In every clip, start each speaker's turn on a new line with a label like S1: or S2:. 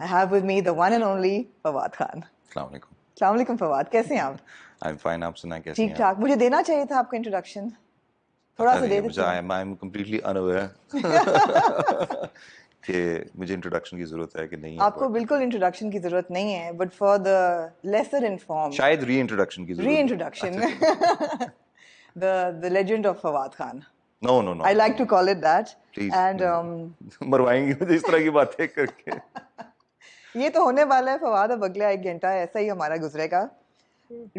S1: I have with me the one and only Fawad Khan.
S2: अस्सलाम वालेकुम.
S1: अस्सलाम वालेकुम फवाद, कैसे हैं आप?
S2: I'm fine. आप सुनाएं कैसी
S1: ठीक
S2: हैं?
S1: ठाक. मुझे देना चाहिए था आपको इंट्रोडक्शन. थोड़ा सा दे देते हैं.
S2: I'm completely unaware कि मुझे इंट्रोडक्शन की जरूरत है कि नहीं है.
S1: आपको बिल्कुल इंट्रोडक्शन की जरूरत नहीं है, but for the lesser informed.
S2: शायद री-इंट्रोडक्शन की जरूरत है.
S1: Reintroduction. The legend of Fawad Khan.
S2: No.
S1: I like to call it that.
S2: Please.
S1: And
S2: मरवाएंगे मुझे इस तरह की बातें करके.
S1: ये तो होने वाला है फवाद. अब अगला 1 घंटा ऐसा ही हमारा गुजरेगा.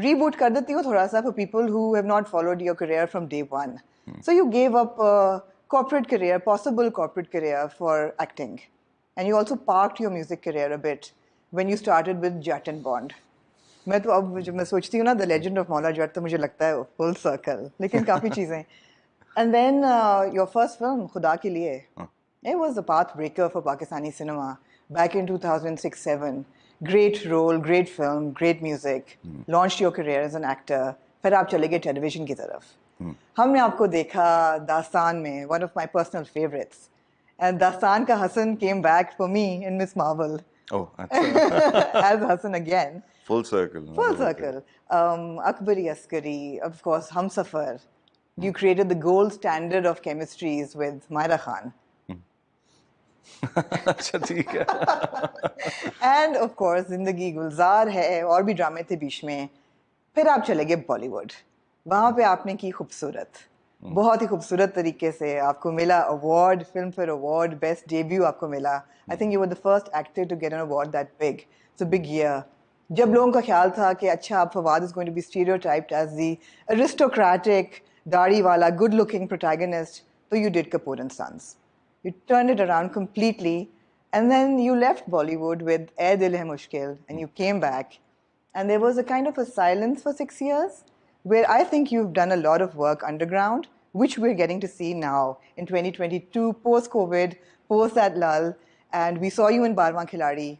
S1: Reboot कर देती हूँ थोड़ा सा for people who have not followed your career from day one. So you gave up a corporate career, possible corporate career for acting. And you also parked your music career a bit when you started with Jat and Bond. मैं तो अब जब मैं सोचती हूँ ना The Legend of Maula Jat तो मुझे लगता है full circle. लेकिन काफ़ी चीज़ें. And then your first film खुदा के लिए. It was a path breaker for Pakistani cinema back in 2006-07. Great role, great film, great music. Launched your career as an actor. फिर आप चले गए टेलीविजन की तरफ. हमने आपको देखा दास्तान में, one of my personal favorites. And दास्तान का Hassan came back for me in Miss Marvel.
S2: Oh, as
S1: Hassan again.
S2: Full circle.
S1: Full circle. Akbari Askari, of course, Humsafar. You created the gold standard of chemistries with Myra Khan.
S2: अच्छा ठीक है.
S1: And of course, जिंदगी गुलजार है और भी ड्रामे थे बीच में. फिर आप चले गए बॉलीवुड. वहाँ पे आपने की खूबसूरत, बहुत ही खूबसूरत तरीके से आपको मिला award, film fair award, best debut आपको मिला. I think you were the first actor to get an award that big. It's a big year. जब लोगों का ख्याल था कि अच्छा अब Fawad is going to be stereotyped as the aristocratic, दाढ़ी वाला, good-looking protagonist, so you did Kapoor and Sons. You turned it around completely, and then you left Bollywood with Ae Dil Hai Mushkil, and you came back, and there was a kind of a silence for 6 years, where I think you've done a lot of work underground, which we're getting to see now in 2022, post-COVID, post that lull, and we saw you in Barwan Khiladi.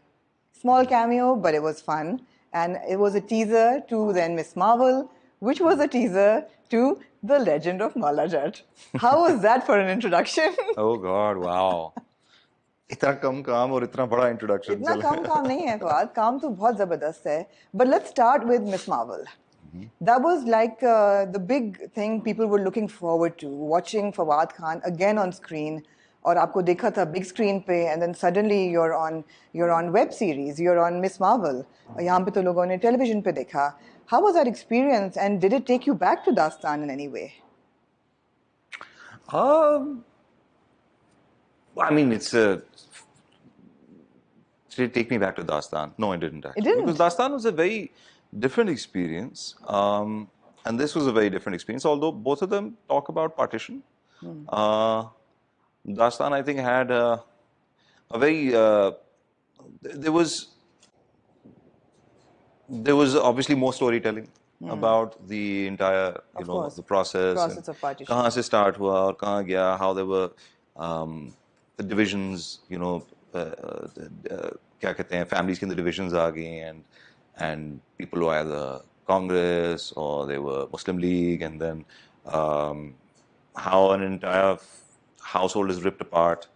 S1: Small cameo, but it was fun, and it was a teaser to then Miss Marvel, which was a teaser to The Legend of Mala Jat. How was that for an introduction?
S2: Oh God, wow. इतना कम काम और इतना बड़ा introduction.
S1: इतना कम काम नहीं है फवाद, काम तो बहुत जबरदस्त है. But let's start with Miss Marvel. That was like the big thing people were looking forward to, watching Fawad Khan again on screen. और आपको देखा था big screen पे, and then suddenly you're on web series, you're on Miss Marvel. यहाँ पे तो लोगों ने television पे देखा. How was that experience, and did it take you back to Dastan in any way?
S2: I mean, did it take me back to Dastan? No, it didn't actually.
S1: It didn't?
S2: Because Dastan was a very different experience. And this was a very different experience, although both of them talk about partition. Dastan, I think, had a very... there was obviously more storytelling about the entire, the process
S1: of partition.
S2: कहाँ से start हुआ और कहाँ गया, how there were the divisions, क्या कहते हैं, families के अंदर divisions आ गई, and people were either Congress or they were Muslim League, and then how an entire household is ripped apart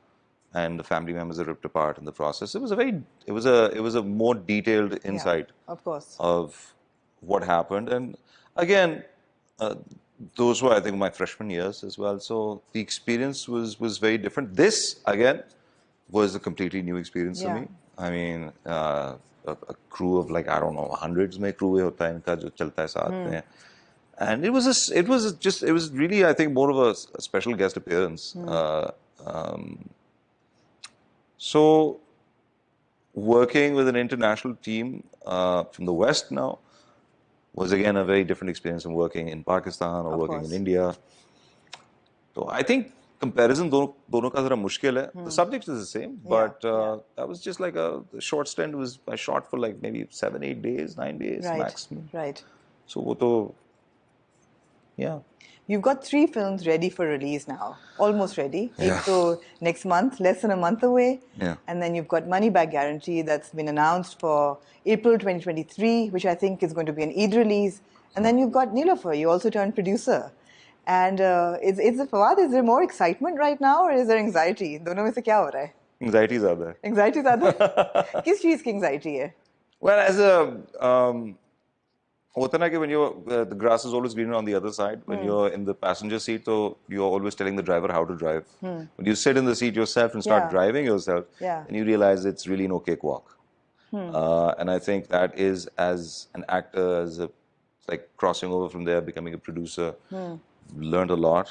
S2: and the family members are ripped apart in the process. It was a more detailed insight,
S1: of course,
S2: of what happened. And again, those were, I think, my freshman years as well. So the experience was very different. This again was a completely new experience for me. I mean, a crew of like, I don't know, hundreds में crew होता है इनका जो चलता है साथ में. And it was really, I think, more of a special guest appearance. So, working with an international team from the West now was again a very different experience from working in Pakistan or working in India. So, I think comparison दोनों का ज़रा मुश्किल है. The subject is the same, but that was just like the short stint I shot for like maybe 7-8 days, 9 days maximum.
S1: Right.
S2: So वो तो, yeah.
S1: You've got 3 films ready for release now, almost ready. So next month, less than a month away. And then you've got Money Back Guarantee that's been announced for April 2023, which I think is going to be an Eid release. And then you've got Neelofer, you also turned producer. And Fawad, is there more excitement right now or is there anxiety? दोनों में से क्या हो रहा है?
S2: Anxiety ज़्यादा है.
S1: Anxiety ज्यादा किस चीज की एंग्जाइटी है?
S2: Well, as a होता ना कि when you're the grass is always greener on the other side. When you're in the passenger seat, so you're always telling the driver how to drive. When you sit in the seat yourself and start
S1: Yeah.
S2: driving yourself,
S1: Yeah.
S2: then you realize it's really no cakewalk. And I think that is, as an actor, as a like crossing over from there, becoming a producer, learned a lot.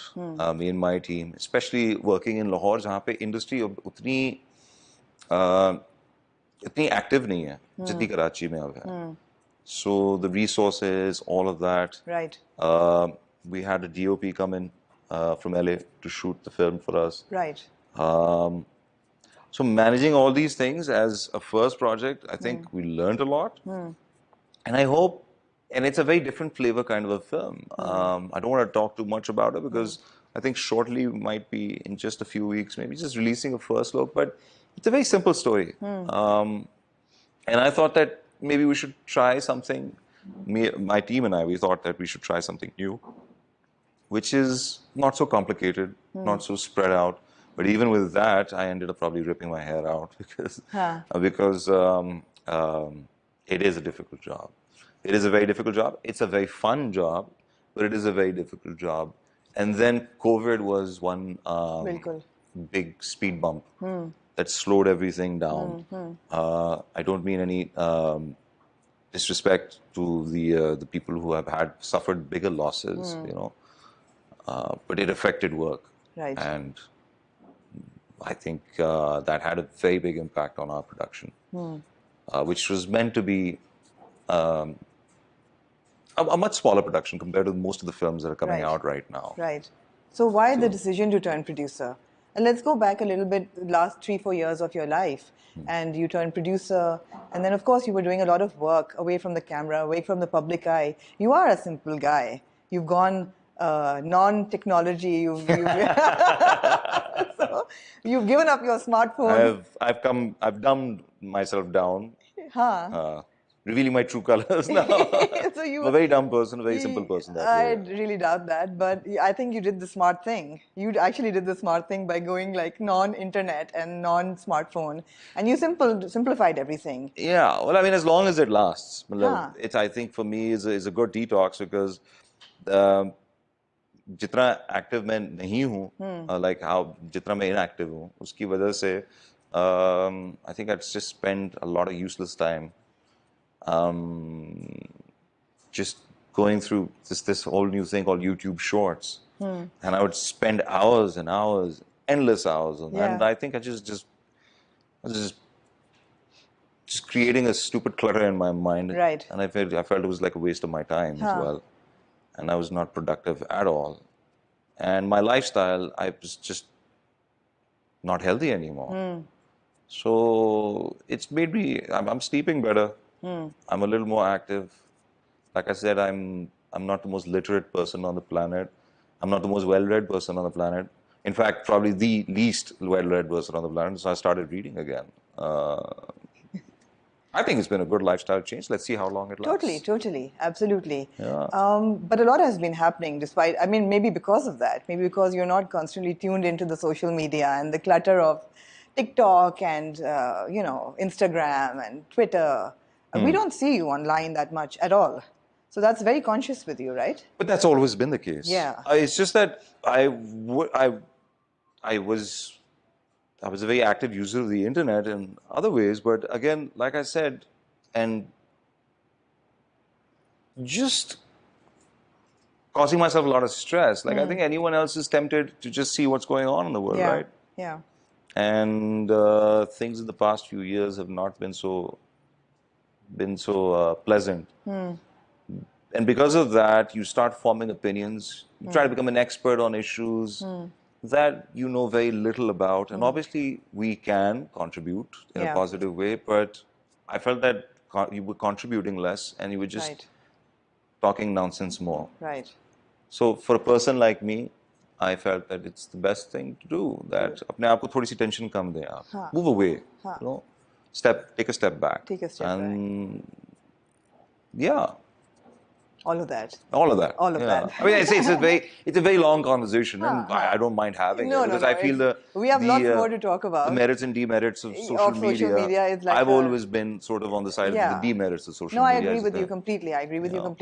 S2: Me and my team, especially working in Lahore, जहाँ पे industry उतनी इतनी active नहीं है जितनी कराची में अब है. So the resources, all of that.
S1: Right.
S2: We had a DOP come in from LA to shoot the film for us.
S1: Right.
S2: So managing all these things as a first project, I think we learned a lot. And I hope, and it's a very different flavor kind of a film. I don't want to talk too much about it because I think shortly we might be, in just a few weeks, maybe just releasing a first look. But it's a very simple story. And I thought that maybe we should try something. My team and I, we thought that we should try something new, which is not so complicated, not so spread out. But even with that, I ended up probably ripping my hair out because it is a difficult job. It is a very difficult job. It's a very fun job, but it is a very difficult job. And then COVID was one
S1: बिल्कुल.
S2: big speed bump that slowed everything down. I don't mean any disrespect to the people who have suffered bigger losses, you know, but it affected work.
S1: Right.
S2: And I think that had a very big impact on our production, which was meant to be a much smaller production compared to most of the films that are coming out right now.
S1: Right. So why the decision to turn producer? And let's go back a little bit, last 3-4 years of your life, and you turned producer, and then of course you were doing a lot of work away from the camera, away from the public eye. You are a simple guy. You've gone non-technology. So you've given up your smartphone.
S2: I've dumbed myself down.
S1: Huh.
S2: Revealing my true colors now.
S1: So you,
S2: I'm a very dumb person, a very simple person that
S1: I
S2: way.
S1: really doubt that, but I think you did the smart thing. You actually did the smart thing by going like non-internet and non-smartphone, and you simplified everything.
S2: Yeah, well, I mean, as long as it lasts.
S1: Huh.
S2: It's, I think, for me, is a good detox because जितना active मैं नहीं हूँ, like how जितना मैं inactive हूँ, उसकी वजह से I think I'd just spend a lot of useless time just going through this whole new thing called YouTube Shorts, and I would spend hours and hours, endless hours on that. And I think I was just creating a stupid clutter in my mind,
S1: Right.
S2: and I felt it was like a waste of my time as well, and I was not productive at all. And my lifestyle, I was just not healthy anymore. So it's made me. I'm sleeping better. I'm a little more active. Like I said, I'm not the most literate person on the planet. I'm not the most well-read person on the planet. In fact, probably the least well-read person on the planet. So I started reading again. I think it's been a good lifestyle change. Let's see how long it lasts.
S1: Totally, absolutely.
S2: Yeah.
S1: But a lot has been happening despite, I mean, maybe because of that, maybe because you're not constantly tuned into the social media and the clutter of TikTok and, Instagram and Twitter. We don't see you online that much at all. So that's very conscious with you, right?
S2: But that's always been the case.
S1: Yeah.
S2: It's just that I was a very active user of the internet in other ways, but again, like I said, and just causing myself a lot of stress. Like I think anyone else is tempted to just see what's going on in the world, right?
S1: Yeah.
S2: And things in the past few years have not been so pleasant. And because of that, you start forming opinions. You try to become an expert on issues that you know very little about. And obviously, we can contribute in a positive way, but I felt that you were contributing less and you were just talking nonsense more.
S1: Right.
S2: So for a person like me, I felt that it's the best thing to do. That अपने आप को थोड़ी सी tension कम दें आप. Move away. Take a step back.
S1: Take a step
S2: and yeah.
S1: All of that.
S2: All of that.
S1: All of
S2: yeah.
S1: that.
S2: I mean, it's a very long conversation, and I don't mind having
S1: No,
S2: it because
S1: no,
S2: I feel
S1: we have lots more to talk about.
S2: the merits and demerits of social
S1: Of social media is like
S2: I've always been sort of on the side of the demerits of social
S1: No, I
S2: media.
S1: agree with you completely. I agree with you completely.